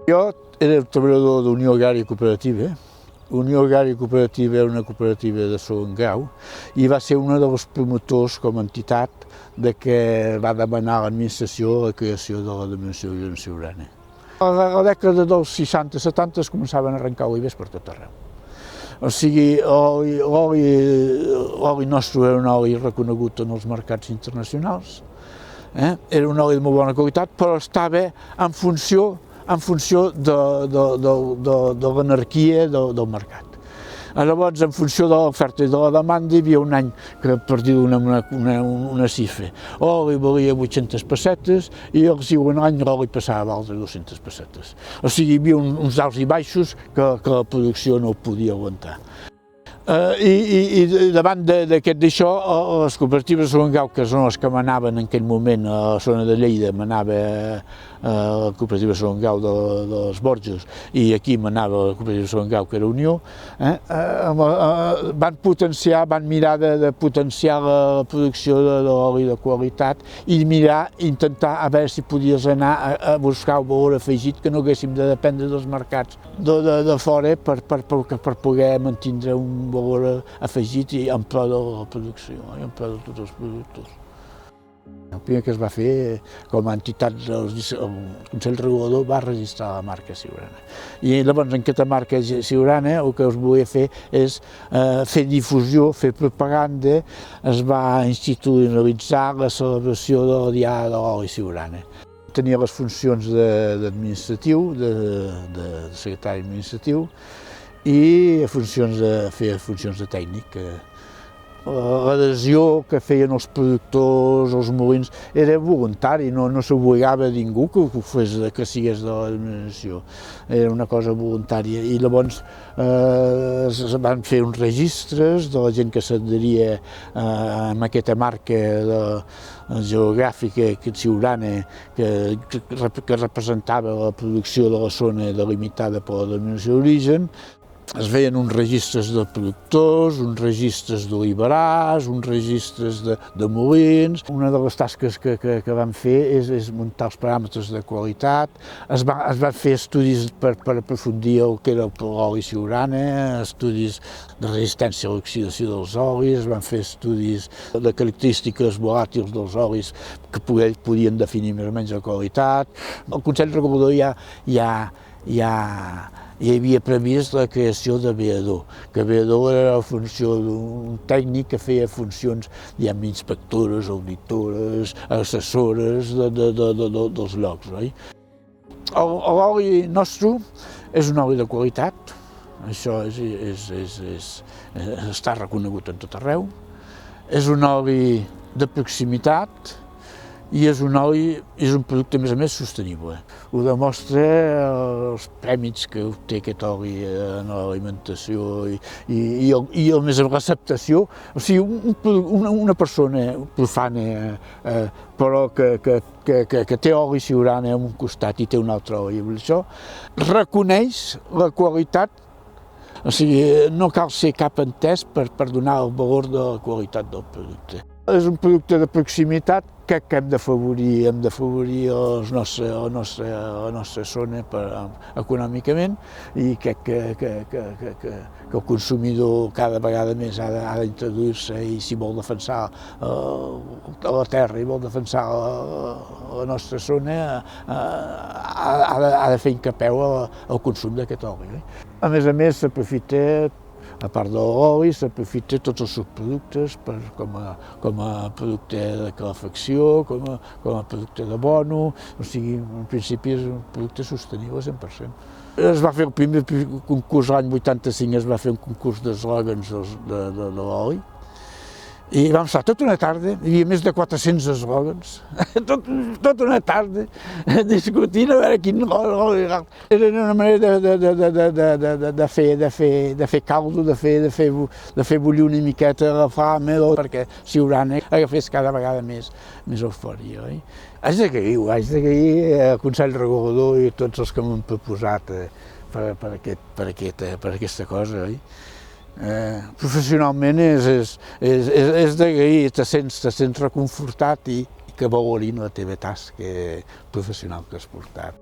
Jo era treballador d'Unió Agrària Cooperativa. Unió Agrària Cooperativa era una cooperativa de segon grau i va ser una dels promotors com a entitat de que va demanar a l'administració la creació de la denominació d'origen Siurana. A la dècada dels 60-70 es començaven a arrencar olivers per tot arreu. O sigui, l'oli nostre era un oli reconegut en els mercats internacionals, era un oli de molt bona qualitat, però estava en funció de l'anarquia del mercat. Llavors, en funció de l'oferta i de la demanda, hi havia un any que, per dir una xifra, l'oli valia 800 pessetes i el següent any l'oli passava a valdre 200 pessetes. O sigui, hi havia uns alts i baixos que la producció no podia aguantar. I davant d'això, les cooperatives de segon grau, que són les que manaven en aquell moment a la zona de Lleida, manava la cooperativa de segon grau de les Borges i aquí manava la cooperativa de segon grau, que era Unió, van mirar de potenciar la producció de l'oli de qualitat i intentar a veure si podies anar a buscar el valor afegit, que no haguéssim de dependre dels mercats de fora per poder mantenir un valor afegit i en pro de la producció i en pro de tots els productors. El primer que es va fer, com a entitat, el Consell Regulador va registrar la marca Siurana. I llavors, en aquesta marca Siurana, el que es volia fer és fer difusió, fer propaganda, es va institucionalitzar la celebració de la Diada de l'oli Siurana. Tenia les funcions d'administratiu, de secretari administratiu, i feia funcions de tècnic. L'adhesió que feien els productors, els molins, era voluntari, no s'obligava a ningú que sigués de l'administració. Era una cosa voluntària i llavors es van fer uns registres de la gent que s'adheria amb aquesta marca geogràfica Siurana que representava la producció de la zona delimitada per la denominació d'origen. Es veien uns registres de productors, uns registres d'oliverars, uns registres de molins. Una de les tasques que vam fer és muntar els paràmetres de qualitat. Es van fer estudis per aprofundir el que era l'oli Siurana, estudis de resistència a l'oxidació dels olis, es van fer estudis de característiques volàtils dels olis que podien definir més o menys la qualitat. El Consell Regulador hi havia previst la creació de veedor, que veedor era la funció d'un tècnic que feia funcions inspectores, auditores, assessores dels llocs. L'oli nostre és un oli de qualitat, això està reconegut en tot arreu, és un oli de proximitat, i és un producte, a més, sostenible. Ho demostra els prèmits que obté aquest oli en l'alimentació i a més amb l'acceptació. O sigui, una persona profana, però que té oli Siurana en un costat i té un altre oli, això reconeix la qualitat. O sigui, no cal ser cap entès per donar el valor de la qualitat del producte. És un producte de proximitat que hem d'afavorir la nostra zona econòmicament i crec que el consumidor cada vegada més ha d'introduir-se i si vol defensar la terra i vol defensar la nostra zona ha de fer incapeu al consum d'aquest oli. A més, s'aprofita, a part de l'oli, s'aprofita tots els subproductes com a producte de calefacció, com a producte d'abono, o sigui, en principi és un producte sostenible 100%. Es va fer el primer concurs, l'any 85 es va fer un concurs d'eslògans de l'oli, i vam estar tota una tarda, hi havia més de 400 eslògans, tota una tarda, discutint a veure quin oli era. Era una manera de fer caldo, de fer bullir una miqueta la flama, perquè Siurana agafés cada vegada més eufòria. Haig d'agrair al Consell Regulador i tots els que m'han proposat per aquesta cosa. Professionalment és d'agrair, te sents reconfortat i que valorin la teva tasca professional que has portat.